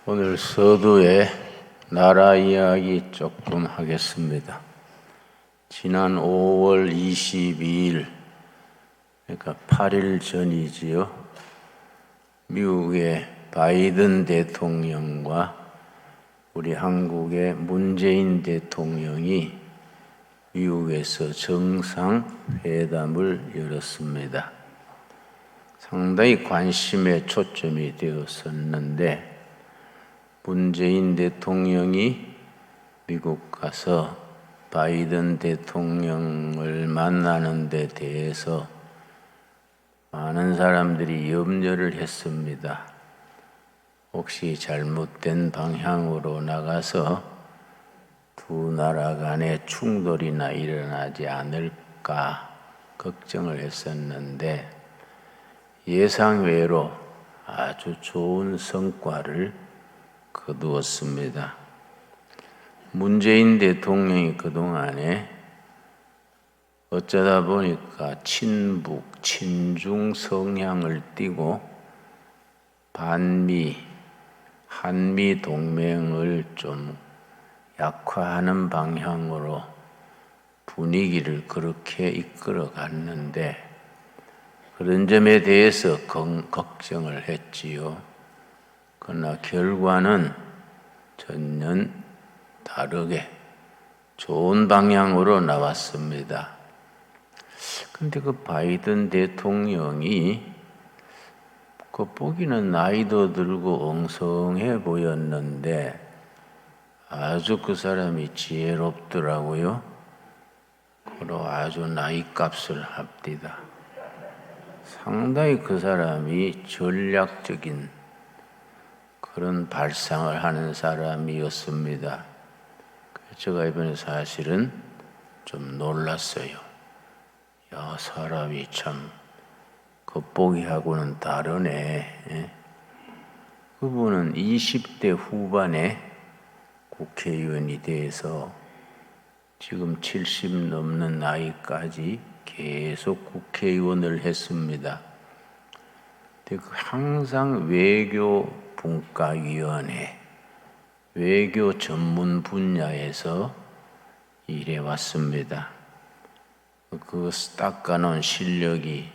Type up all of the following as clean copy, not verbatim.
오늘 서두에 나라 이야기 조금 하겠습니다. 지난 5월 22일, 그러니까 8일 전이지요. 미국의 바이든 대통령과 우리 한국의 문재인 대통령이 미국에서 정상회담을 열었습니다. 상당히 관심의 초점이 되었었는데 문재인 대통령이 미국 가서 바이든 대통령을 만나는 데 대해서 많은 사람들이 염려를 했습니다. 혹시 잘못된 방향으로 나가서 두 나라 간에 충돌이나 일어나지 않을까 걱정을 했었는데 예상외로 아주 좋은 성과를 거두었습니다. 문재인 대통령이 그동안에 어쩌다 보니까 친북, 친중 성향을 띠고 반미, 한미 동맹을 좀 약화하는 방향으로 분위기를 그렇게 이끌어 갔는데 그런 점에 대해서 걱정을 했지요. 그러나 결과는 전혀 다르게 좋은 방향으로 나왔습니다. 근데 그 바이든 대통령이 보기는 나이도 들고 엉성해 보였는데 아주 그 사람이 지혜롭더라고요. 그리고 아주 나이값을 합디다. 상당히 그 사람이 전략적인 그런 발상을 하는 사람이었습니다. 제가 이번에 사실은 좀 놀랐어요. 야, 사람이 참 겉보기하고는 다르네. 그분은 20대 후반에 국회의원이 돼서 지금 70 넘는 나이까지 계속 국회의원을 했습니다. 항상 외교분과위원회, 외교 전문 분야에서 일해왔습니다. 그 닦아놓은 실력이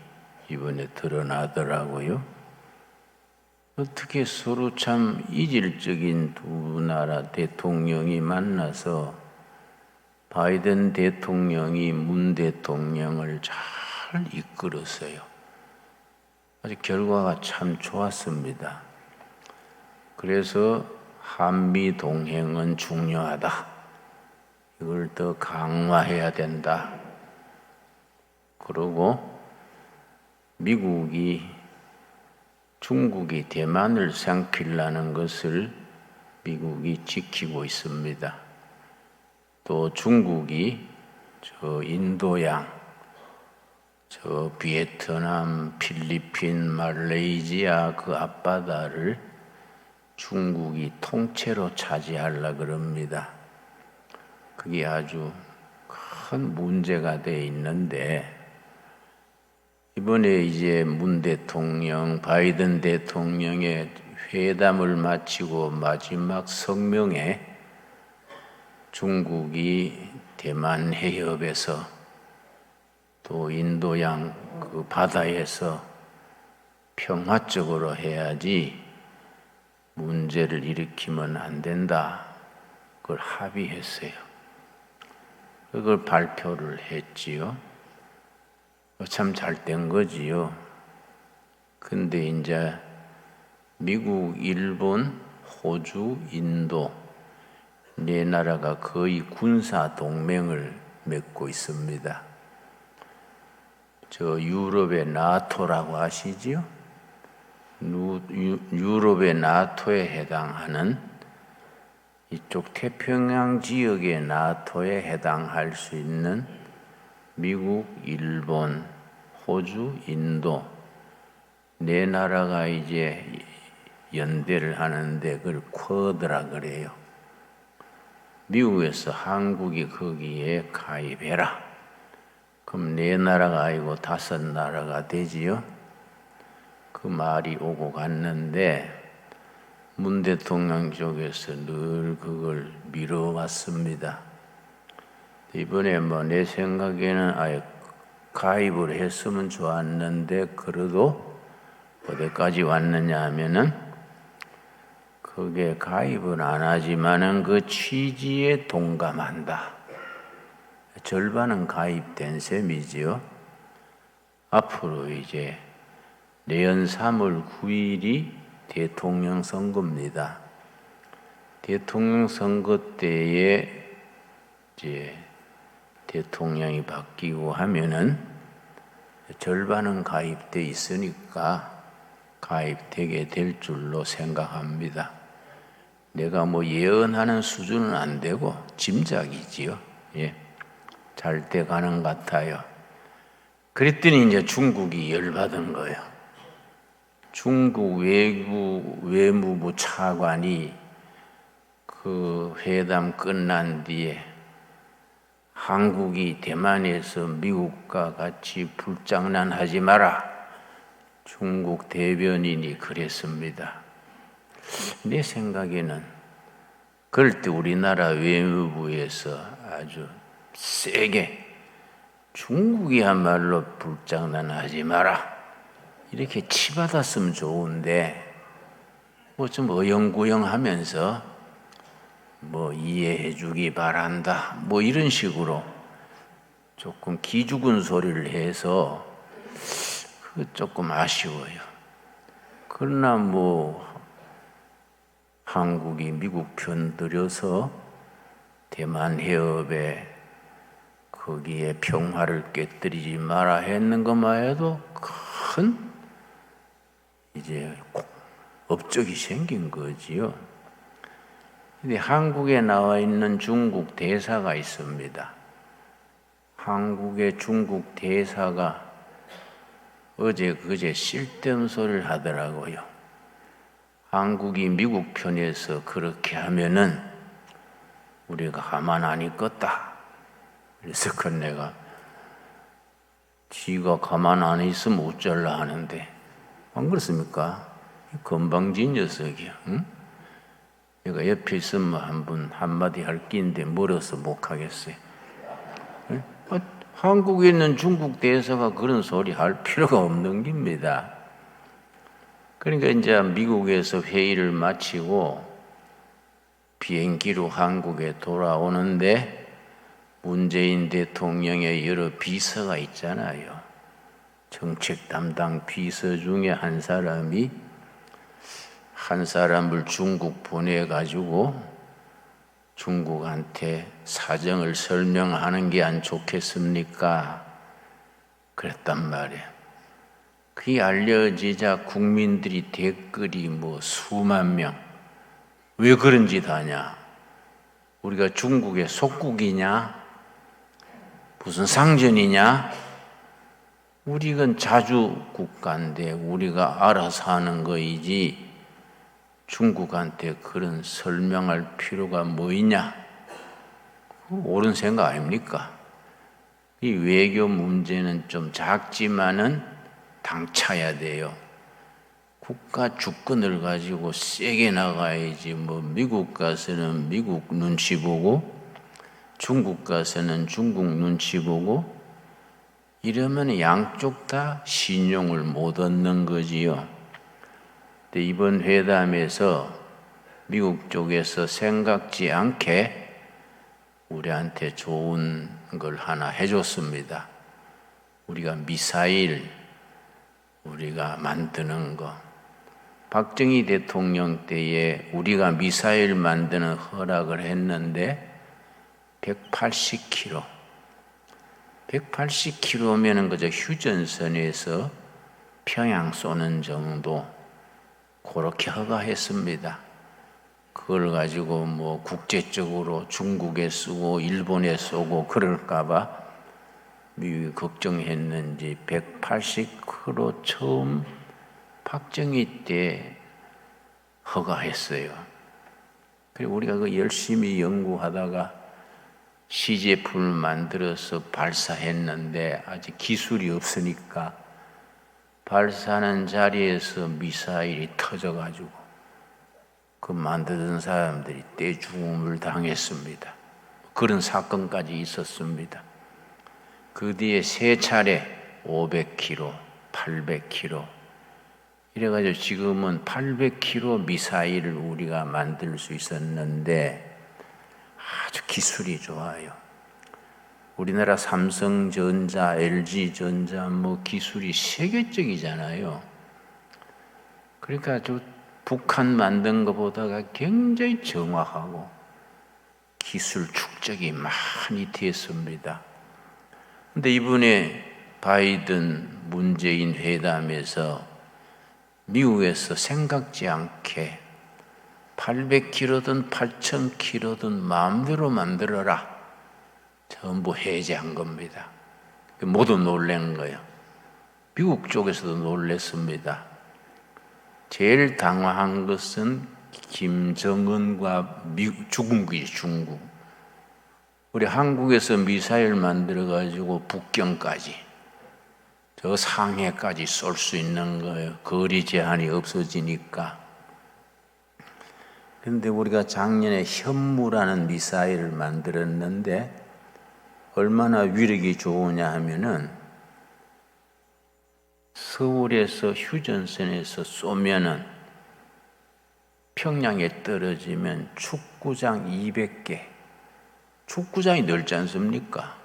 이번에 드러나더라고요. 어떻게 서로 참 이질적인 두 나라 대통령이 만나서 바이든 대통령이 문 대통령을 잘 이끌었어요. 아주 결과가 참 좋았습니다. 그래서 한미 동행은 중요하다. 이걸 더 강화해야 된다. 그리고 미국이 중국이 대만을 삼키려는 것을 미국이 지키고 있습니다. 또 중국이 저 인도양, 저 베트남, 필리핀, 말레이시아 그 앞바다를 중국이 통째로 차지하려고 그럽니다. 그게 아주 큰 문제가 돼 있는데 이번에 이제 문 대통령, 바이든 대통령의 회담을 마치고 마지막 성명에 중국이 대만 해협에서 또 인도양 그 바다에서 평화적으로 해야지 문제를 일으키면 안 된다. 그걸 합의했어요. 그걸 발표를 했지요. 참 잘 된 거지요. 근데 이제 미국, 일본, 호주, 인도 네 나라가 거의 군사 동맹을 맺고 있습니다. 저 유럽의 나토라고 아시지요? 유럽의 나토에 해당하는 이쪽 태평양 지역의 나토에 해당할 수 있는 미국, 일본, 호주, 인도 네 나라가 이제 연대를 하는데 그걸 쿼드라 그래요. 미국에서 한국이 거기에 가입해라. 그럼 네 나라가 아니고 5나라가 되지요. 그 말이 오고 갔는데 문 대통령 쪽에서 늘 그걸 미뤄왔습니다. 이번에 내 생각에는 아예 가입을 했으면 좋았는데 그래도 어디까지 왔느냐 하면은 그게 가입은 안 하지만은 그 취지에 동감한다. 절반은 가입된 셈이지요. 앞으로 이제 내년 3월 9일이 대통령 선거입니다. 대통령 선거 때에 이제 대통령이 바뀌고 하면은 절반은 가입돼 있으니까 가입되게 될 줄로 생각합니다. 내가 예언하는 수준은 안 되고 짐작이지요. 예. 잘 돼 가는 것 같아요. 그랬더니 이제 중국이 열받은 거예요. 중국 외무부 차관이 그 회담 끝난 뒤에 한국이 대만에서 미국과 같이 불장난하지 마라. 중국 대변인이 그랬습니다. 내 생각에는 그럴 때 우리나라 외무부에서 아주 세게 중국이야말로 불장난하지 마라 이렇게 치받았으면 좋은데 좀 어영부영하면서 이해해 주기 바란다 이런 식으로 조금 기죽은 소리를 해서 조금 아쉬워요. 그러나 한국이 미국 편 들여서 대만 해협에 거기에 평화를 깨뜨리지 마라 했는 것만 해도 큰 이제 업적이 생긴 거지요. 근데 한국에 나와 있는 중국 대사가 있습니다. 한국의 중국 대사가 어제 그제 쓸데없는 소리를 하더라고요. 한국이 미국 편에서 그렇게 하면은 우리가 가만 안 있겠다. 그래서 내가 지가 가만 안 있으면 어쩌려 하는데 안 그렇습니까? 건방진 녀석이야. 응? 내가 옆에 있으면 한마디 할 끼인데 멀어서 못 하겠어요. 응? 한국에 있는 중국 대사가 그런 소리 할 필요가 없는 겁니다. 그러니까 이제 미국에서 회의를 마치고 비행기로 한국에 돌아오는데 문재인 대통령의 여러 비서가 있잖아요. 정책 담당 비서 중에 한 사람을 중국 보내가지고 중국한테 사정을 설명하는 게 안 좋겠습니까? 그랬단 말이에요. 그게 알려지자 국민들이 댓글이 수만 명. 왜 그런 짓 하냐? 우리가 중국의 속국이냐? 무슨 상전이냐? 우리는 자주 국가인데 우리가 알아서 하는 거이지 중국한테 그런 설명할 필요가 뭐 있냐? 옳은 생각 아닙니까? 이 외교 문제는 좀 작지만은 당차야 돼요. 국가 주권을 가지고 세게 나가야지 미국 가서는 미국 눈치 보고 중국 가서는 중국 눈치 보고 이러면 양쪽 다 신용을 못 얻는 거지요. 근데 이번 회담에서 미국 쪽에서 생각지 않게 우리한테 좋은 걸 하나 해줬습니다. 우리가 미사일 우리가 만드는 거. 박정희 대통령 때에 우리가 미사일 만드는 허락을 했는데 180km. 180km면은 그저 휴전선에서 평양 쏘는 정도 그렇게 허가했습니다. 그걸 가지고 국제적으로 중국에 쓰고 일본에 쏘고 그럴까봐 미국이 걱정했는지 180km 처음 박정희 때 허가했어요. 그리고 우리가 그 열심히 연구하다가 시제품을 만들어서 발사했는데 아직 기술이 없으니까 발사하는 자리에서 미사일이 터져가지고 그 만드는 사람들이 떼죽음을 당했습니다. 그런 사건까지 있었습니다. 그 뒤에 세 차례 500km, 800km 이래가지고 지금은 800km 미사일을 우리가 만들 수 있었는데 아주 기술이 좋아요. 우리나라 삼성전자, LG전자 기술이 세계적이잖아요. 그러니까 북한 만든 것보다가 굉장히 정확하고 기술 축적이 많이 됐습니다. 근데 이번에 바이든 문재인 회담에서 미국에서 생각지 않게 800km든 8,000km든 마음대로 만들어라. 전부 해제한 겁니다. 모두 놀란 거예요. 미국 쪽에서도 놀랐습니다. 제일 당황한 것은 김정은과 중국이죠, 중국. 우리 한국에서 미사일 만들어가지고 북경까지, 저 상해까지 쏠 수 있는 거예요. 거리 제한이 없어지니까. 그런데 우리가 작년에 현무라는 미사일을 만들었는데 얼마나 위력이 좋으냐 하면은 서울에서 휴전선에서 쏘면은 평양에 떨어지면 축구장 200개, 축구장이 넓지 않습니까?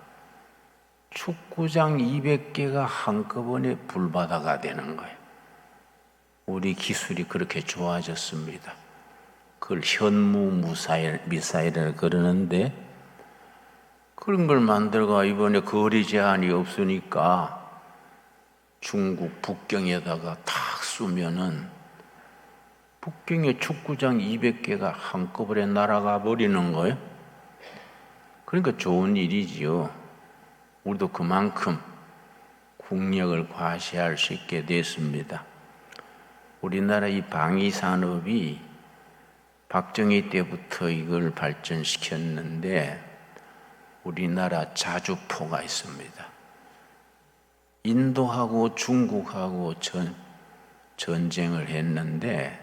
축구장 200개가 한꺼번에 불바다가 되는 거예요. 우리 기술이 그렇게 좋아졌습니다. 그걸 현무 미사일을 그러는데 그런 걸 만들고 이번에 거리 제한이 없으니까 중국 북경에다가 탁 쏘면은 북경의 축구장 200개가 한꺼번에 날아가 버리는 거예요. 그러니까 좋은 일이지요. 우리도 그만큼 국력을 과시할 수 있게 됐습니다. 우리나라 이 방위산업이 박정희 때부터 이걸 발전시켰는데 우리나라 자주포가 있습니다. 인도하고 중국하고 전쟁을 했는데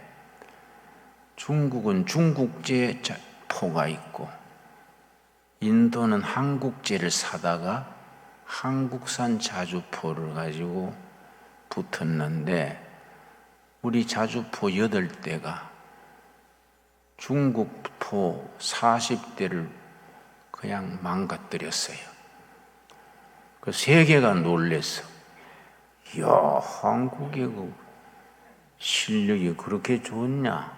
중국은 중국제 포가 있고 인도는 한국제를 사다가 한국산 자주포를 가지고 붙었는데 우리 자주포 8대가 중국포 40대를 그냥 망가뜨렸어요. 그 세계가 놀랬어. 이야, 한국의 그 실력이 그렇게 좋냐?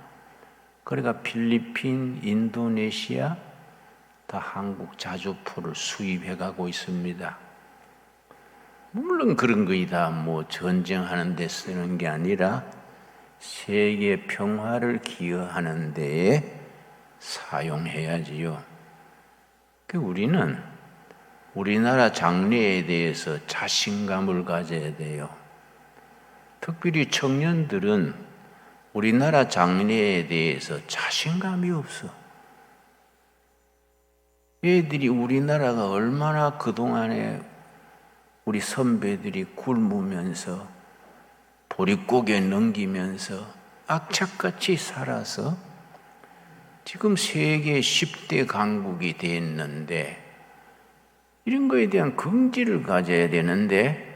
그러니까 필리핀, 인도네시아 다 한국 자주포를 수입해 가고 있습니다. 물론 그런 거이 다 전쟁하는 데 쓰는 게 아니라 세계 평화를 기여하는 데에 사용해야지요. 우리는 우리나라 장래에 대해서 자신감을 가져야 돼요. 특별히 청년들은 우리나라 장래에 대해서 자신감이 없어. 얘들이 우리나라가 얼마나 그동안에 우리 선배들이 굶으면서 보릿고개 넘기면서 악착같이 살아서 지금 세계 10대 강국이 됐는데 이런 거에 대한 긍지를 가져야 되는데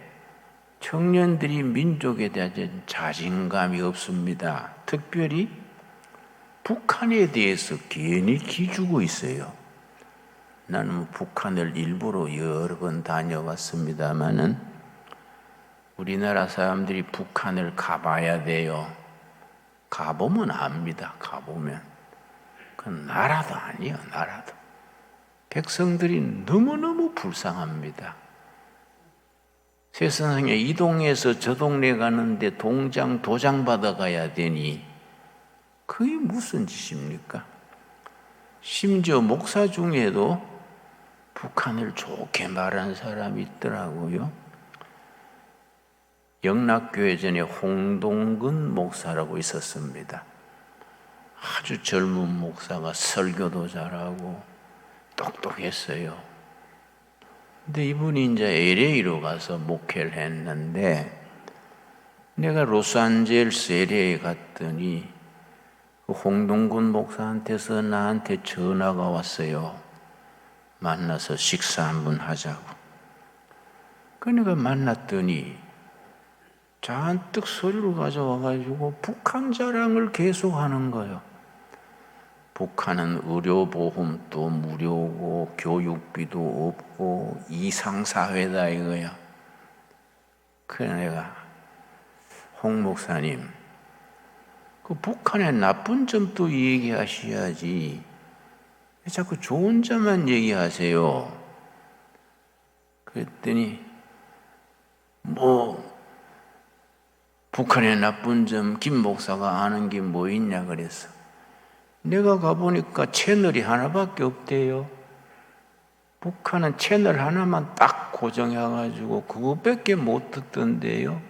청년들이 민족에 대한 자신감이 없습니다. 특별히 북한에 대해서 괜히 기주고 있어요. 나는 북한을 일부러 여러 번 다녀왔습니다마는 우리나라 사람들이 북한을 가봐야 돼요. 가보면 압니다. 가보면. 그건 나라도 아니에요. 나라도. 백성들이 너무너무 불쌍합니다. 세상에 이 동네에서 저 동네 가는데 도장 받아가야 되니 그게 무슨 짓입니까? 심지어 목사 중에도 북한을 좋게 말하는 사람이 있더라고요. 영락교회 전에 홍동근 목사라고 있었습니다. 아주 젊은 목사가 설교도 잘하고 똑똑했어요. 근데 이분이 이제 LA로 가서 목회를 했는데 내가 로스앤젤레스 LA에 갔더니 홍동군 목사한테서 나한테 전화가 왔어요. 만나서 식사 한번 하자고. 그러니까 만났더니 잔뜩 서류를 가져와가지고 북한 자랑을 계속하는 거예요. 북한은 의료보험도 무료고 교육비도 없고 이상사회다 이거야. 그래 내가 홍 목사님 그 북한의 나쁜 점도 얘기하셔야지 왜 자꾸 좋은 점만 얘기하세요. 그랬더니 뭐 북한의 나쁜 점 김 목사가 아는 게 뭐 있냐 그랬어. 내가 가보니까 채널이 하나밖에 없대요. 북한은 채널 하나만 딱 고정해가지고 그것밖에 못 듣던데요.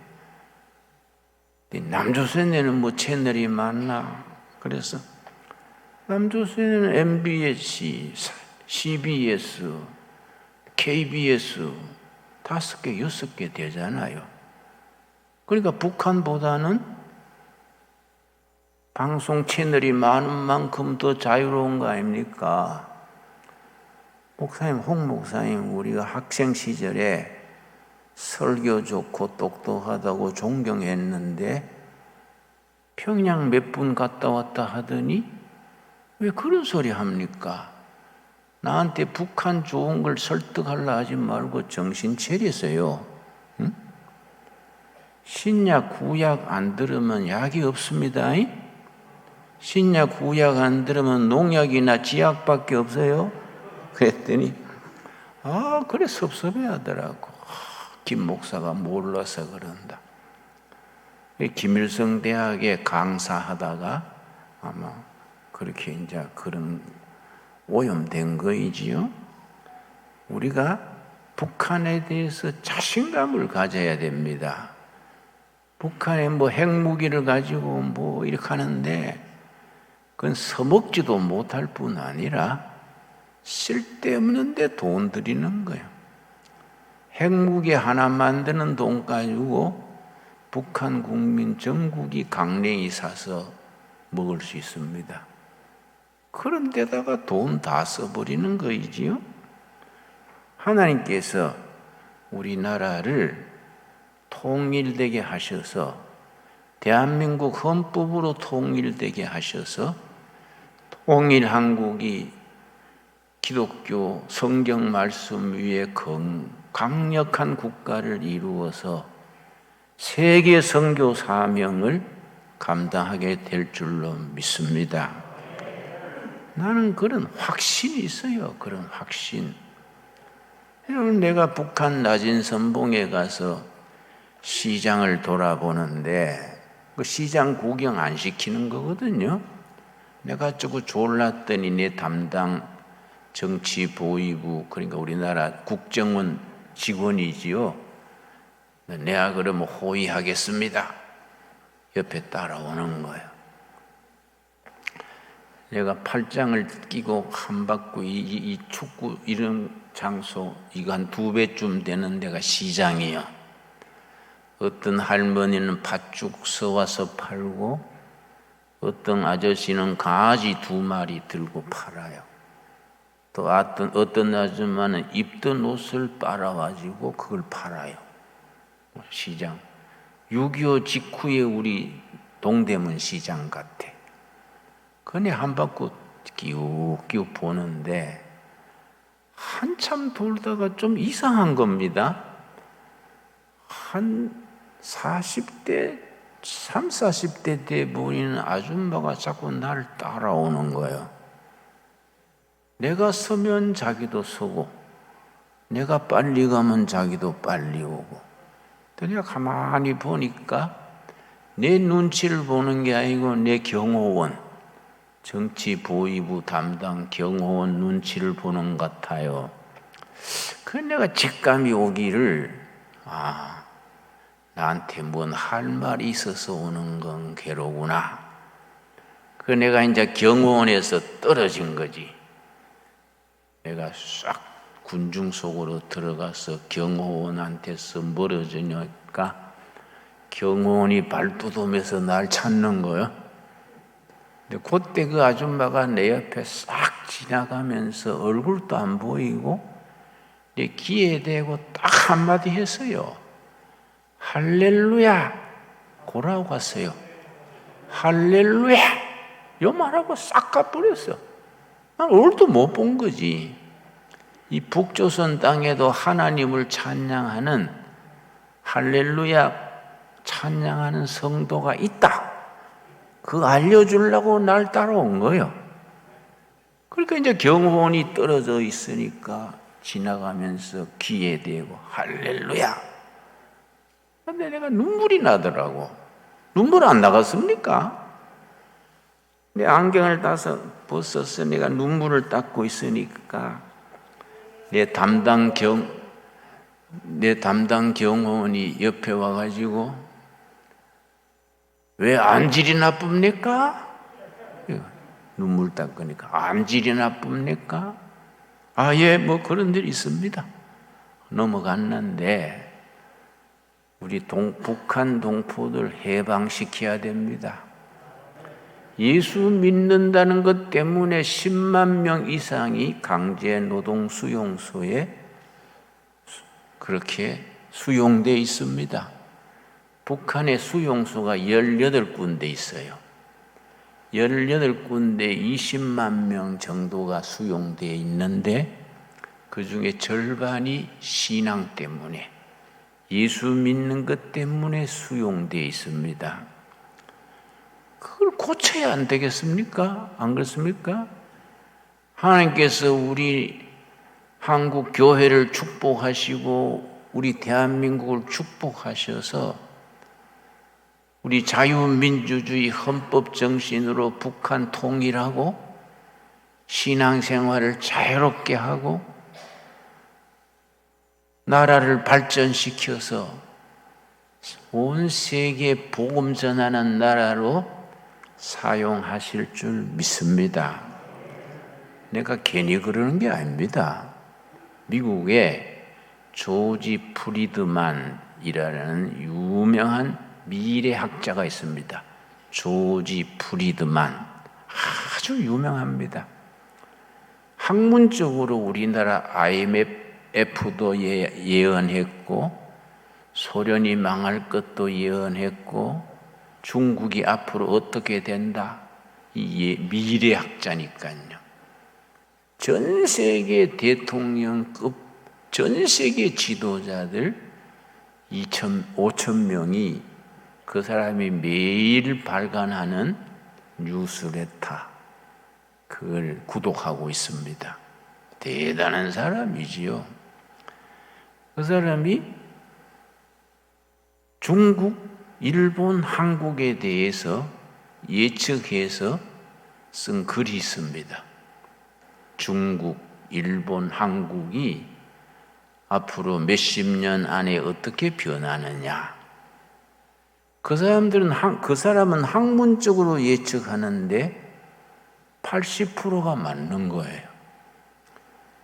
남조선에는 뭐 채널이 많나? 그래서 남조선에는 MBC, CBS, KBS 5개, 6개 되잖아요. 그러니까 북한보다는 방송 채널이 많은 만큼 더 자유로운 거 아닙니까? 목사님, 홍 목사님, 우리가 학생 시절에 설교 좋고 똑똑하다고 존경했는데 평양 몇 분 갔다 왔다 하더니 왜 그런 소리 합니까? 나한테 북한 좋은 걸 설득하려 하지 말고 정신 차리세요. 응? 신약, 구약 안 들으면 약이 없습니다. 신약, 구약 안 들으면 농약이나 지약밖에 없어요. 그랬더니 그래 섭섭해 하더라고. 김 목사가 몰라서 그런다. 김일성 대학에 강사하다가 아마 그렇게 이제 그런 오염된 거이지요. 우리가 북한에 대해서 자신감을 가져야 됩니다. 북한에 뭐 핵무기를 가지고 뭐 이렇게 하는데 그건 써먹지도 못할 뿐 아니라 쓸데없는데 돈 들이는 거예요. 핵무기 하나 만드는 돈 가지고 북한 국민 전국이 강냉이 사서 먹을 수 있습니다. 그런 데다가 돈 다 써버리는 거이지요. 하나님께서 우리나라를 통일되게 하셔서 대한민국 헌법으로 통일되게 하셔서 통일한국이 기독교 성경 말씀 위에 강력한 국가를 이루어서 세계 선교 사명을 감당하게 될 줄로 믿습니다. 나는 그런 확신이 있어요. 그런 확신. 여러분, 내가 북한 낮은 선봉에 가서 시장을 돌아보는데 그 시장 구경 안 시키는 거거든요. 내가 저거 졸랐더니 내 담당 정치보위부, 그러니까 우리나라 국정원 직원이지요. 내가 그러면 호의하겠습니다. 옆에 따라오는 거예요. 내가 팔짱을 끼고 한바구 이 축구 이런 장소 이거 한 2배쯤 되는 데가 시장이요. 어떤 할머니는 팥죽 써와서 팔고 어떤 아저씨는 강아지 2마리 들고 팔아요. 또 어떤 아줌마는 입던 옷을 빨아가지고 그걸 팔아요. 시장. 6.25 직후에 우리 동대문 시장 같아. 그네 한바퀴 끼우끼우 보는데 한참 돌다가 좀 이상한 겁니다. 한 40대, 30, 40대 돼 보이는 아줌마가 자꾸 나를 따라오는 거예요. 내가 서면 자기도 서고 내가 빨리 가면 자기도 빨리 오고. 내가 가만히 보니까 내 눈치를 보는 게 아니고 내 경호원, 정치보위부 담당 경호원 눈치를 보는 것 같아요. 그래서 내가 직감이 오기를 나한테 뭔 할 말이 있어서 오는 건 괴로구나. 그 내가 이제 경호원에서 떨어진 거지. 내가 싹 군중 속으로 들어가서 경호원한테서 멀어지니까 경호원이 발돋움해서 날 찾는 거예요. 근데 그때 그 아줌마가 내 옆에 싹 지나가면서 얼굴도 안 보이고 내 귀에 대고 딱 한마디 했어요. 할렐루야! 고라고 갔어요. 할렐루야! 요 말하고 싹 가버렸어. 난 얼도 못 본 거지. 이 북조선 땅에도 하나님을 찬양하는 할렐루야 찬양하는 성도가 있다. 그거 알려주려고 날 따라온 거예요. 그러니까 이제 경호원이 떨어져 있으니까 지나가면서 귀에 대고 할렐루야. 근데 내가 눈물이 나더라고. 눈물 안 나갔습니까? 내 안경을 벗어서 내가 눈물을 닦고 있으니까 내 담당 경호원이 옆에 와가지고 왜 암질이 나쁩니까? 눈물 닦으니까 암질이 나쁩니까? 아, 예, 뭐 그런 일 있습니다. 넘어갔는데 우리 북한 동포들 해방시켜야 됩니다. 예수 믿는다는 것 때문에 10만 명 이상이 강제 노동 수용소에 그렇게 수용되어 있습니다. 북한의 수용소가 18군데 있어요. 18군데 20만 명 정도가 수용되어 있는데 그 중에 절반이 신앙 때문에 예수 믿는 것 때문에 수용되어 있습니다. 그걸 고쳐야 안 되겠습니까? 안 그렇습니까? 하나님께서 우리 한국 교회를 축복하시고 우리 대한민국을 축복하셔서 우리 자유민주주의 헌법 정신으로 북한 통일하고 신앙생활을 자유롭게 하고 나라를 발전시켜서 온 세계에 복음 전하는 나라로 사용하실 줄 믿습니다. 내가 괜히 그러는 게 아닙니다. 미국에 조지 프리드만이라는 유명한 미래학자가 있습니다. 조지 프리드만. 아주 유명합니다. 학문적으로 우리나라 IMF도 예언했고 소련이 망할 것도 예언했고 중국이 앞으로 어떻게 된다. 이 미래학자니까요. 전 세계 대통령급, 전 세계 지도자들 5천 명이 그 사람이 매일 발간하는 뉴스레터 그걸 구독하고 있습니다. 대단한 사람이지요. 그 사람이 중국, 일본, 한국에 대해서 예측해서 쓴 글이 있습니다. 중국, 일본, 한국이 앞으로 몇십 년 안에 어떻게 변하느냐. 그 사람은 학문적으로 예측하는데 80%가 맞는 거예요.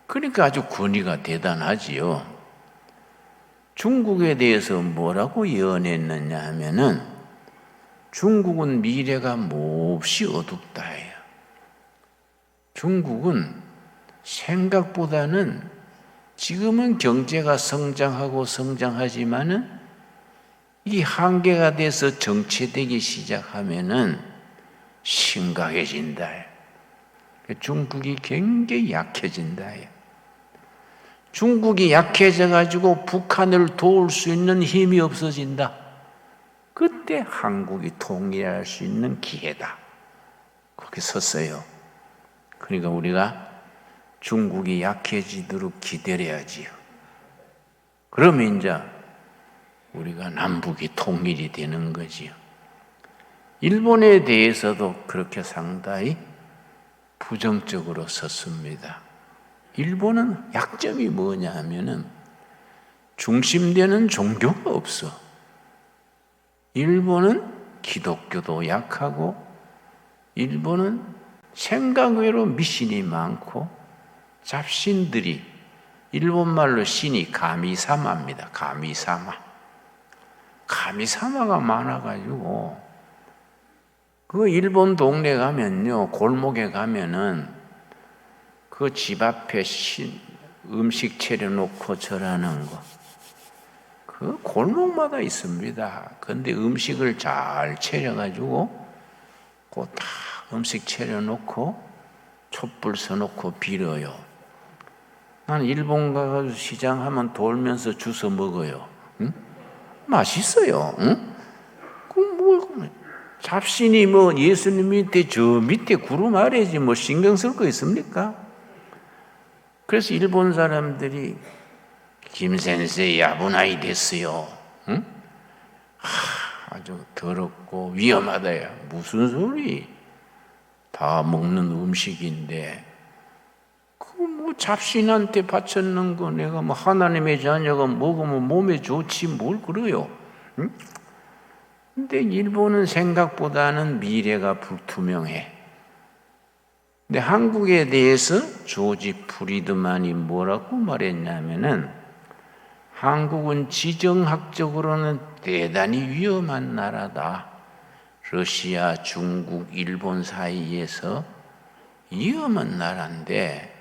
그러니까 아주 권위가 대단하지요. 중국에 대해서 뭐라고 예언했느냐 하면은 중국은 미래가 몹시 어둡다 해요. 중국은 생각보다는 지금은 경제가 성장하지만은 이 한계가 돼서 정체되기 시작하면은 심각해진다. 중국이 굉장히 약해진다. 중국이 약해져가지고 북한을 도울 수 있는 힘이 없어진다. 그때 한국이 통일할 수 있는 기회다. 그렇게 썼어요. 그러니까 우리가 중국이 약해지도록 기다려야지요. 그러면 이제 우리가 남북이 통일이 되는 거지요. 일본에 대해서도 그렇게 상당히 부정적으로 썼습니다. 일본은 약점이 뭐냐 하면은 중심되는 종교가 없어. 일본은 기독교도 약하고 일본은 생각 외로 미신이 많고 잡신들이 일본말로 신이 가미사마입니다. 가미사마가 많아가지고 그 일본 동네 가면요, 골목에 가면은 그 집 앞에 음식 차려놓고 절하는 거, 그 골목마다 있습니다. 그런데 음식을 잘 차려가지고 그 다 음식 차려놓고 촛불 써놓고 빌어요. 나는 일본 가서 시장 하면 돌면서 주워 먹어요. 응? 맛있어요. 응? 잡신이 뭐 예수님 밑에 저 밑에 구름 아래지 뭐 신경 쓸 거 있습니까? 그래서 일본 사람들이 김센세 야부나이 됐어요. 응? 아주 더럽고 위험하다야. 무슨 소리? 다 먹는 음식인데 그 뭐 잡신한테 바쳤는 거 내가 뭐 하나님의 자녀가 먹으면 몸에 좋지 뭘 그래요? 응? 근데 일본은 생각보다는 미래가 불투명해. 근데 한국에 대해서 조지 프리드만이 뭐라고 말했냐면은 한국은 지정학적으로는 대단히 위험한 나라다. 러시아, 중국, 일본 사이에서 위험한 나라인데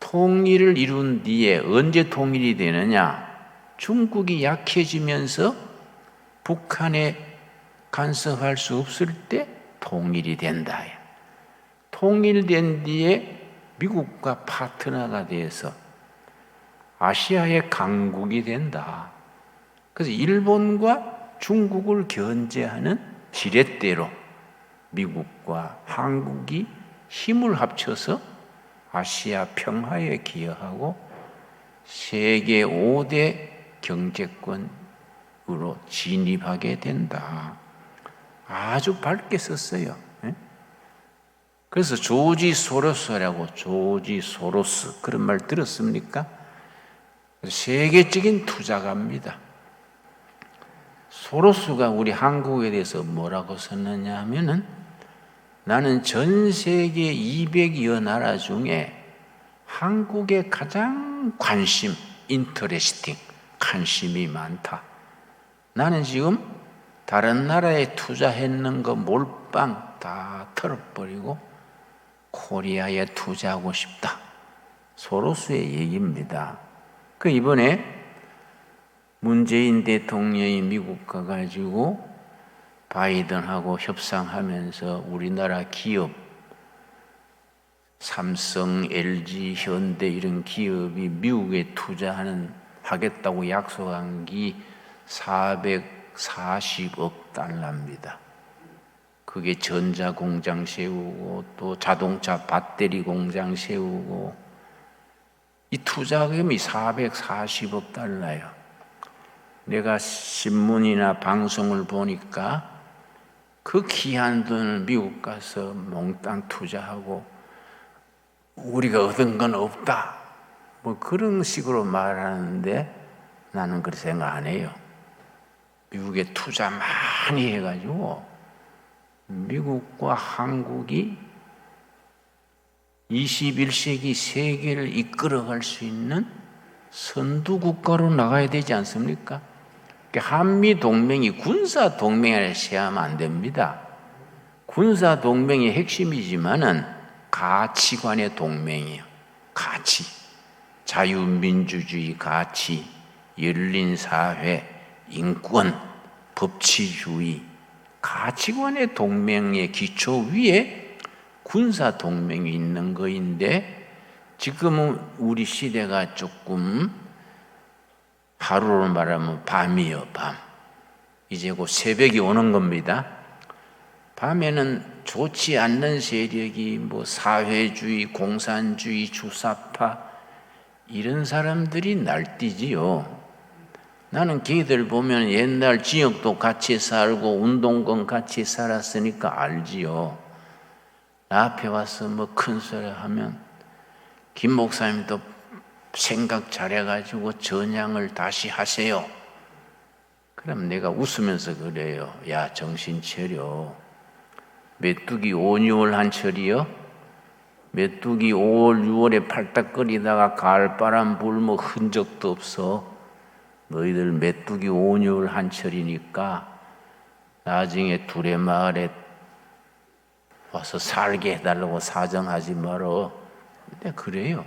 통일을 이룬 뒤에 언제 통일이 되느냐? 중국이 약해지면서 북한에 간섭할 수 없을 때 통일이 된다. 통일된 뒤에 미국과 파트너가 돼서 아시아의 강국이 된다. 그래서 일본과 중국을 견제하는 지렛대로 미국과 한국이 힘을 합쳐서 아시아 평화에 기여하고 세계 5대 경제권으로 진입하게 된다. 아주 밝게 썼어요. 그래서 조지 소로스 그런 말 들었습니까? 세계적인 투자가입니다. 소로스가 우리 한국에 대해서 뭐라고 썼느냐 하면은 나는 전 세계 200여 나라 중에 한국에 가장 관심이 많다. 나는 지금 다른 나라에 투자했는 거 몰빵 다 털어버리고 코리아에 투자하고 싶다. 소로스의 얘기입니다. 그 이번에 문재인 대통령이 미국 가가지고 바이든하고 협상하면서 우리나라 기업, 삼성, LG, 현대 이런 기업이 미국에 하겠다고 약속한 게 440억 달러입니다. 그게 전자공장 세우고 또 자동차 배터리 공장 세우고 이 투자금이 440억 달러예요. 내가 신문이나 방송을 보니까 그 귀한 돈을 미국 가서 몽땅 투자하고 우리가 얻은 건 없다. 뭐 그런 식으로 말하는데 나는 그렇게 생각 안 해요. 미국에 투자 많이 해가지고 미국과 한국이 21세기 세계를 이끌어갈 수 있는 선두 국가로 나가야 되지 않습니까? 한미 동맹이 군사 동맹을 시하면 안 됩니다. 군사 동맹의 핵심이지만은 가치관의 동맹이에요. 가치, 자유민주주의 가치, 열린 사회, 인권, 법치주의, 가치관의 동맹의 기초 위에 군사 동맹이 있는 거인데 지금은 우리 시대가 조금 하루로 말하면 밤이요, 밤. 이제 곧 새벽이 오는 겁니다. 밤에는 좋지 않는 세력이 뭐 사회주의, 공산주의, 주사파 이런 사람들이 날뛰지요. 나는 걔들 보면 옛날 지역도 같이 살고 운동권 같이 살았으니까 알지요. 나 앞에 와서 뭐 큰 소리 하면 김 목사님도 생각 잘해가지고 전향을 다시 하세요. 그럼 내가 웃으면서 그래요. 야, 정신 차려. 메뚜기 5, 6월 한철이요? 메뚜기 5월, 6월에 팔딱거리다가 가을바람 불면 흔적도 없어. 너희들 메뚜기 5, 6월 한철이니까 나중에 두레마을에 와서 살게 해달라고 사정하지 말어. 근데 그래요.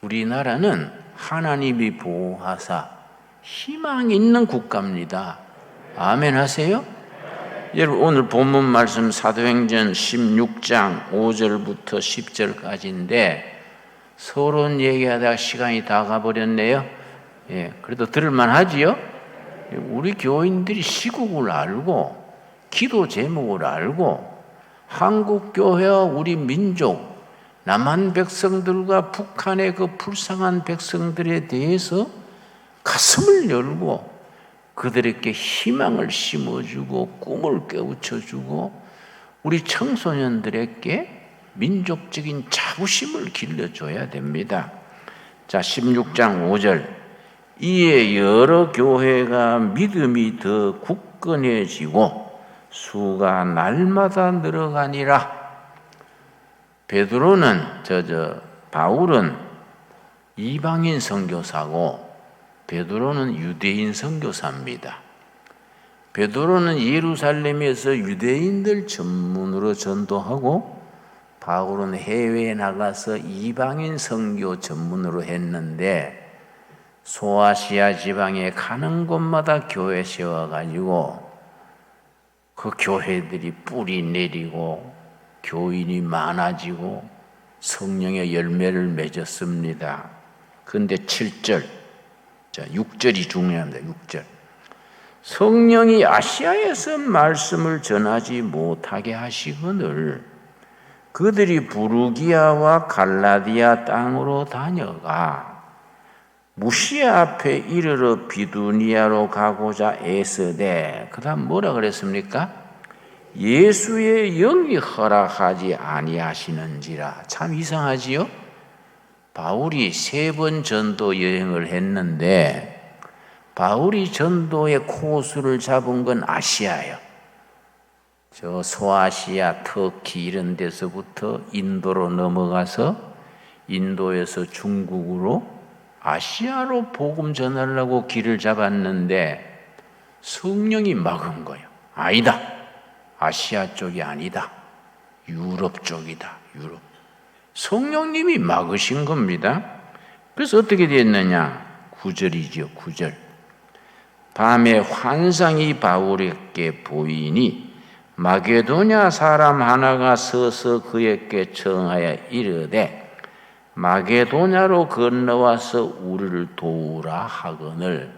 우리나라는 하나님이 보호하사 희망 있는 국가입니다. 아멘 하세요? 여러분, 오늘 본문 말씀 사도행전 16장 5절부터 10절까지인데 서론 얘기하다가 시간이 다 가버렸네요. 예, 그래도 들을만 하지요? 우리 교인들이 시국을 알고 기도 제목을 알고 한국 교회와 우리 민족, 남한 백성들과 북한의 그 불쌍한 백성들에 대해서 가슴을 열고 그들에게 희망을 심어주고 꿈을 깨우쳐주고 우리 청소년들에게 민족적인 자부심을 길러줘야 됩니다. 자, 16장 5절. 이에 여러 교회가 믿음이 더 굳건해지고 수가 날마다 늘어가니라. 바울은 이방인 선교사고 베드로는 유대인 선교사입니다. 베드로는 예루살렘에서 유대인들 전문으로 전도하고 바울은 해외에 나가서 이방인 선교 전문으로 했는데 소아시아 지방에 가는 곳마다 교회 세워가지고 그 교회들이 뿌리 내리고 교인이 많아지고 성령의 열매를 맺었습니다. 그런데 7절, 자 6절이 중요합니다. 6절. 성령이 아시아에서 말씀을 전하지 못하게 하시거늘 그들이 부르기아와 갈라디아 땅으로 다녀가 무시아 앞에 이르러 비두니아로 가고자 애쓰되 그 다음 뭐라 그랬습니까? 예수의 영이 허락하지 아니하시는지라. 참 이상하지요? 바울이 3번 전도 여행을 했는데 바울이 전도의 코스를 잡은 건 아시아예요. 저 소아시아, 터키 이런 데서부터 인도로 넘어가서 인도에서 중국으로 아시아로 복음 전하려고 길을 잡았는데 성령이 막은 거예요. 아니다. 아시아 쪽이 아니다. 유럽 쪽이다. 유럽. 성령님이 막으신 겁니다. 그래서 어떻게 됐느냐? 9절이죠. 9절. 밤에 환상이 바울에게 보이니 마게도냐 사람 하나가 서서 그에게 청하여 이르되 마게도냐로 건너와서 우리를 도우라 하거늘.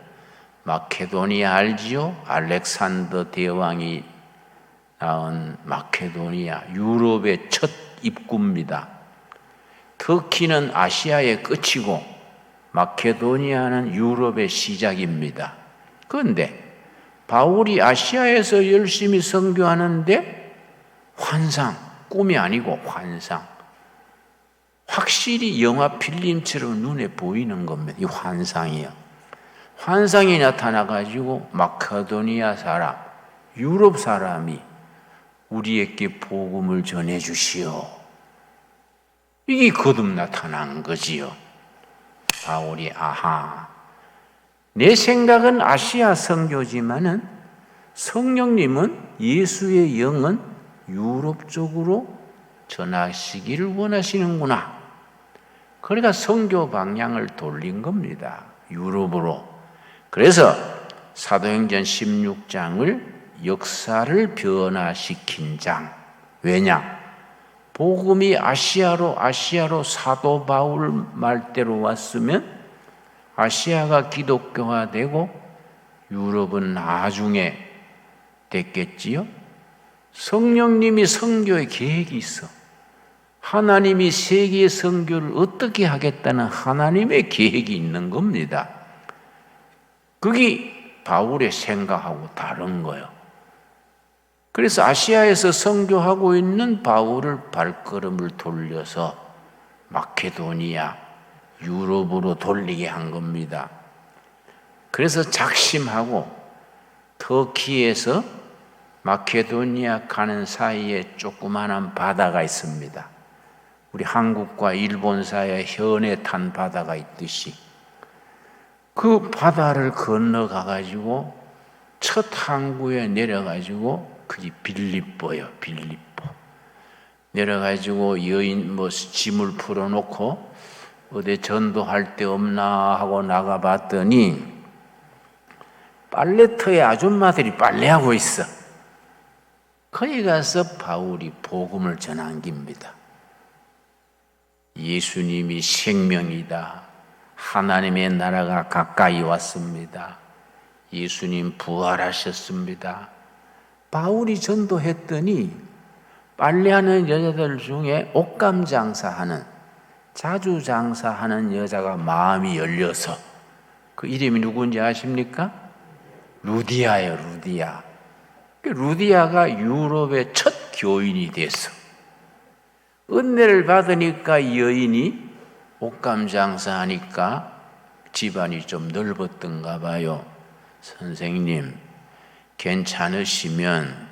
마케도니아 알지요? 알렉산더 대왕이 낳은 마케도니아, 유럽의 첫 입구입니다. 터키는 아시아의 끝이고 마케도니아는 유럽의 시작입니다. 그런데 바울이 아시아에서 열심히 선교하는데 환상, 꿈이 아니고 환상. 확실히 영화 필름처럼 눈에 보이는 겁니다. 이 환상이요. 환상이 나타나가지고 마케도니아 사람, 유럽 사람이 우리에게 복음을 전해주시오. 이게 거듭 나타난 거지요. 바울이 아하, 내 생각은 아시아 선교지만은 성령님은 예수의 영은 유럽 쪽으로 전하시기를 원하시는구나. 그러니까 선교 방향을 돌린 겁니다. 유럽으로. 그래서 사도행전 16장을 역사를 변화시킨 장. 왜냐? 복음이 아시아로 사도 바울 말대로 왔으면 아시아가 기독교화되고 유럽은 나중에 됐겠지요. 성령님이 선교의 계획이 있어. 하나님이 세계 선교를 어떻게 하겠다는 하나님의 계획이 있는 겁니다. 그게 바울의 생각하고 다른 거예요. 그래서 아시아에서 선교하고 있는 바울을 발걸음을 돌려서 마케도니아, 유럽으로 돌리게 한 겁니다. 그래서 작심하고 터키에서 마케도니아 가는 사이에 조그마한 바다가 있습니다. 우리 한국과 일본 사이에 현해 탄 바다가 있듯이 그 바다를 건너가가지고 첫 항구에 내려가지고 그게 빌립보예요. 빌립보. 내려가지고 여인 짐을 풀어놓고 어디 전도할 데 없나 하고 나가봤더니 빨래터에 아줌마들이 빨래하고 있어. 거기 가서 바울이 복음을 전한깁니다. 예수님이 생명이다. 하나님의 나라가 가까이 왔습니다. 예수님 부활하셨습니다. 바울이 전도했더니 빨래하는 여자들 중에 옷감 장사하는, 자주 장사하는 여자가 마음이 열려서, 그 이름이 누군지 아십니까? 루디아예요. 루디아. 루디아가 유럽의 첫 교인이 됐어. 은혜를 받으니까 여인이 옷감 장사하니까 집안이 좀 넓었던가 봐요. 선생님, 괜찮으시면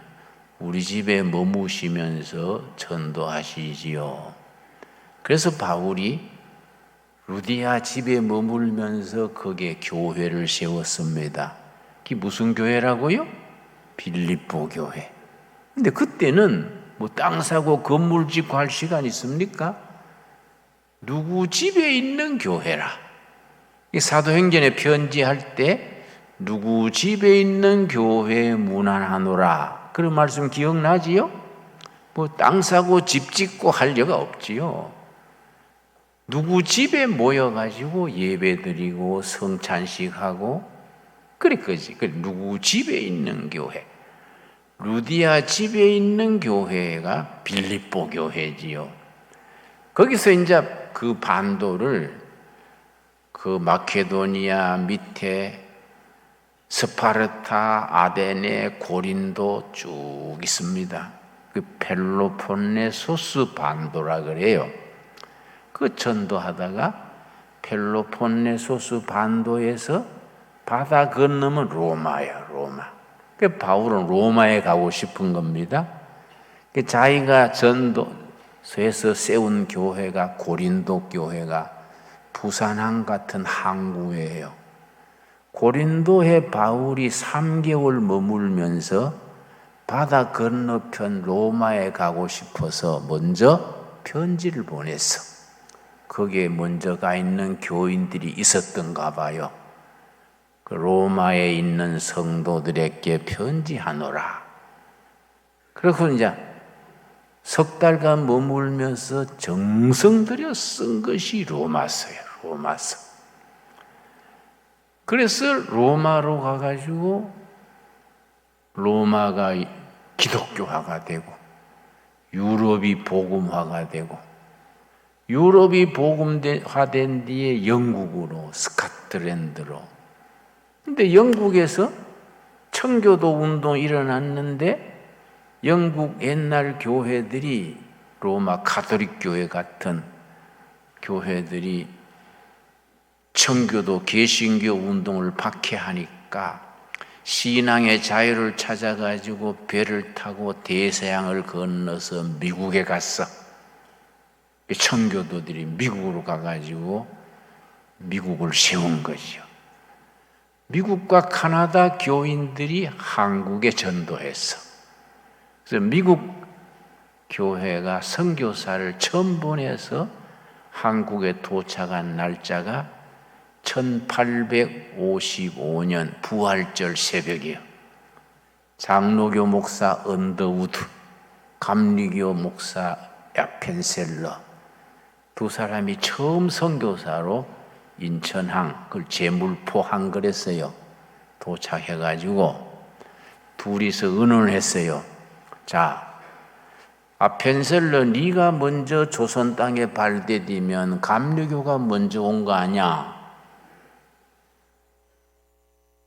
우리 집에 머무시면서 전도하시지요. 그래서 바울이 루디아 집에 머물면서 거기에 교회를 세웠습니다. 그게 무슨 교회라고요? 빌립보 교회. 근데 그때는 땅 사고 건물 짓고 할 시간 있습니까? 누구 집에 있는 교회라. 사도행전에 편지할 때 누구 집에 있는 교회에 문안하노라, 그런 말씀 기억나지요? 땅 사고 집 짓고 할 여가 없지요. 누구 집에 모여가지고 예배 드리고 성찬식하고 그랬거지. 누구 집에 있는 교회. 루디아 집에 있는 교회가 빌립보 교회지요. 거기서 이제 그 반도를 그 마케도니아 밑에 스파르타, 아데네, 고린도 쭉 있습니다. 그 펠로폰네소스 반도라 그래요. 그 전도하다가 펠로폰네소스 반도에서 바다 건너면 로마예요. 로마. 그 바울은 로마에 가고 싶은 겁니다. 자기가 전도서에서 세운 교회가 고린도 교회가 부산항 같은 항구예요. 고린도에 바울이 3개월 머물면서 바다 건너편 로마에 가고 싶어서 먼저 편지를 보냈어. 거기에 먼저 가 있는 교인들이 있었던가 봐요. 그 로마에 있는 성도들에게 편지하노라. 그래서 이제 석 달간 머물면서 정성 들여 쓴 것이 로마서예요. 로마서. 그래서 로마로 가가지고 로마가 기독교화가 되고 유럽이 복음화가 되고 유럽이 복음화된 뒤에 영국으로 스코틀랜드로. 근데 영국에서 청교도 운동이 일어났는데 영국 옛날 교회들이 로마 가톨릭 교회 같은 교회들이 청교도 개신교 운동을 박해하니까 신앙의 자유를 찾아가지고 배를 타고 대서양을 건너서 미국에 갔어. 청교도들이 미국으로 가가지고 미국을 세운 거죠. 미국과 카나다 교인들이 한국에 전도했어. 그래서 미국 교회가 선교사를 처음 보내서 한국에 도착한 날짜가 1855년 부활절 새벽이에요. 장로교 목사 언더우드, 감리교 목사 야펜셀러 두 사람이 처음 선교사로 인천항, 그걸 제물포 항그랬어요. 도착해가지고 둘이서 의논을 했어요. 자, 아펜셀러 네가 먼저 조선 땅에 발대디면 감리교가 먼저 온 거 아니야?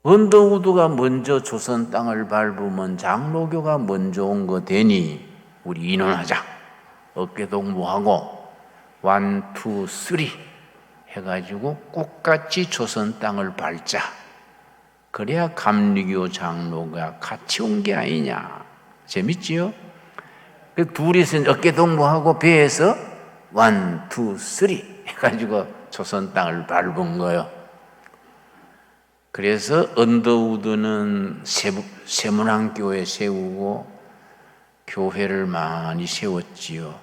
언더우드가 먼저 조선 땅을 밟으면 장로교가 먼저 온 거 되니 우리 인원하자. 어깨동무하고 1, 2, 3 해가지고 똑같이 조선 땅을 밟자. 그래야 감리교 장로가 같이 온 게 아니냐. 재밌지요? 그 둘이서 어깨동무하고 배에서 1, 2, 3 해가지고 조선 땅을 밟은 거예요. 그래서 언더우드는 세문안교회 세우고 교회를 많이 세웠지요.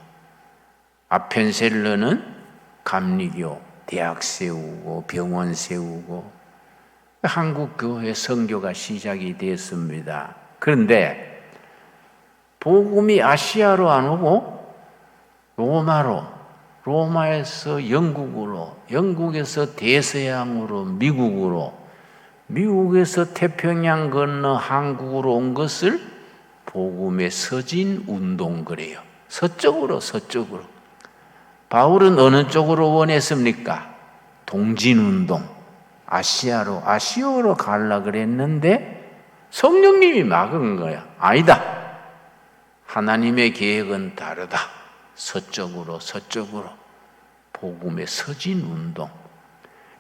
아펜셀러는 감리교, 대학 세우고 병원 세우고 한국 교회 선교가 시작이 됐습니다. 그런데 복음이 아시아로 안 오고 로마로, 로마에서 영국으로, 영국에서 대서양으로, 미국으로, 미국에서 태평양 건너 한국으로 온 것을 복음의 서진 운동 그래요. 서쪽으로. 바울은 어느 쪽으로 원했습니까? 동진운동, 아시아로 가려고 그랬는데 성령님이 막은 거야. 아니다. 하나님의 계획은 다르다. 서쪽으로 복음의 서진운동.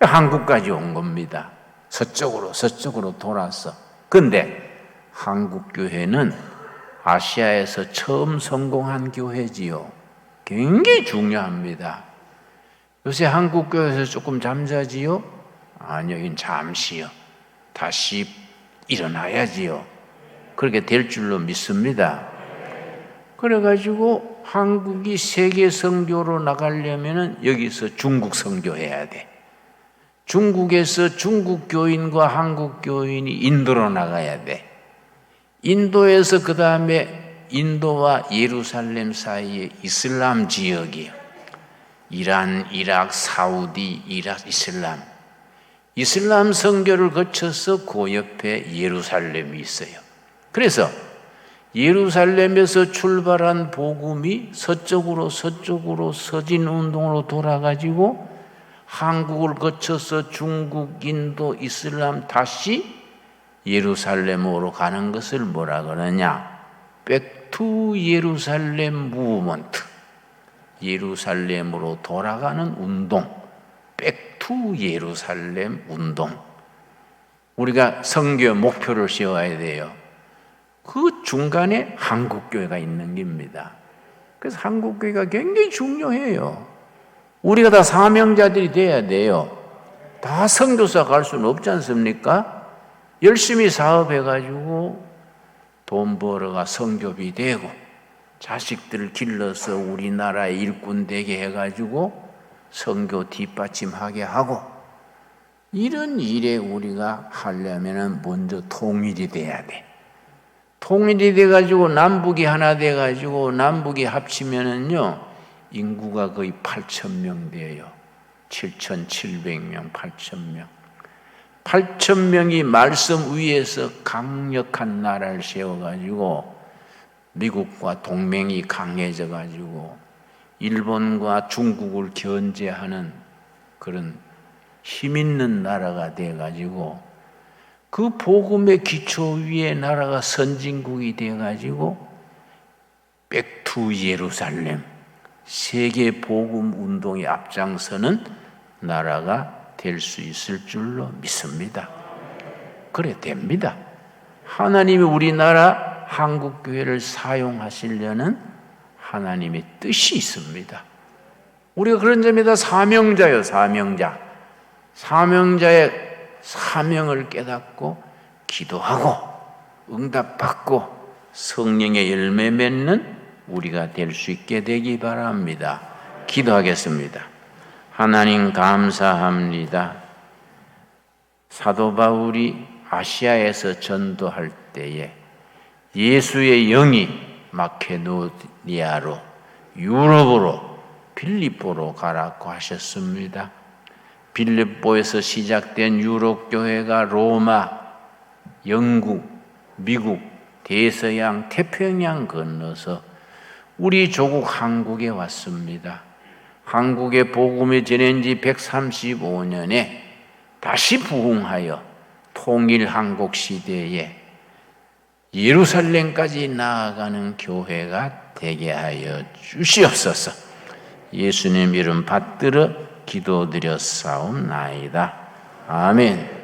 한국까지 온 겁니다. 서쪽으로 돌아서. 근데 한국교회는 아시아에서 처음 성공한 교회지요. 굉장히 중요합니다. 요새 한국교회에서 조금 잠자지요? 아니요, 이건 잠시요. 다시 일어나야지요. 그렇게 될 줄로 믿습니다. 그래가지고 한국이 세계 선교로 나가려면 여기서 중국 선교해야 돼. 중국에서 중국 교인과 한국 교인이 인도로 나가야 돼. 인도에서 그 다음에 인도와 예루살렘 사이에 이슬람 지역이에요. 이란, 이락, 사우디, 이락, 이슬람 선교를 거쳐서 그 옆에 예루살렘이 있어요. 그래서 예루살렘에서 출발한 복음이 서쪽으로 서진 운동으로 돌아가지고 한국을 거쳐서 중국, 인도, 이슬람 다시 예루살렘으로 가는 것을 뭐라 그러냐? 백투 예루살렘 무브먼트. 예루살렘으로 돌아가는 운동. 백투 예루살렘 운동. 우리가 선교 목표를 세워야 돼요. 그 중간에 한국교회가 있는 겁니다. 그래서 한국교회가 굉장히 중요해요. 우리가 다 사명자들이 돼야 돼요. 다 선교사 갈 수는 없지 않습니까? 열심히 사업해가지고 돈 벌어가 선교비 되고 자식들을 길러서 우리나라의 일꾼 되게 해가지고 선교 뒷받침하게 하고 이런 일에 우리가 하려면 먼저 통일이 돼야 돼. 통일이 돼가지고 남북이 하나 돼가지고 남북이 합치면은요 인구가 거의 8,000명 돼요. 7,700명, 8,000명. 8,000명이 말씀 위에서 강력한 나라를 세워가지고 미국과 동맹이 강해져가지고 일본과 중국을 견제하는 그런 힘있는 나라가 돼가지고 그 복음의 기초 위에 나라가 선진국이 돼가지고 백투 예루살렘 세계 복음 운동에 앞장서는 나라가 될 수 있을 줄로 믿습니다. 그래 됩니다. 하나님이 우리나라 한국교회를 사용하시려는 하나님의 뜻이 있습니다. 우리가 그런 점에다 사명자예요. 사명자의 사명을 깨닫고 기도하고 응답받고 성령의 열매 맺는 우리가 될 수 있게 되기 바랍니다. 기도하겠습니다. 하나님 감사합니다. 사도 바울이 아시아에서 전도할 때에 예수의 영이 마케도니아로 유럽으로 빌립보로 가라고 하셨습니다. 빌립보에서 시작된 유럽교회가 로마, 영국, 미국, 대서양, 태평양 건너서 우리 조국 한국에 왔습니다. 한국의 복음이 전한 지 135년에 다시 부흥하여 통일 한국 시대에 예루살렘까지 나아가는 교회가 되게 하여 주시옵소서. 예수님 이름 받들어 기도드렸사옵나이다. 아멘.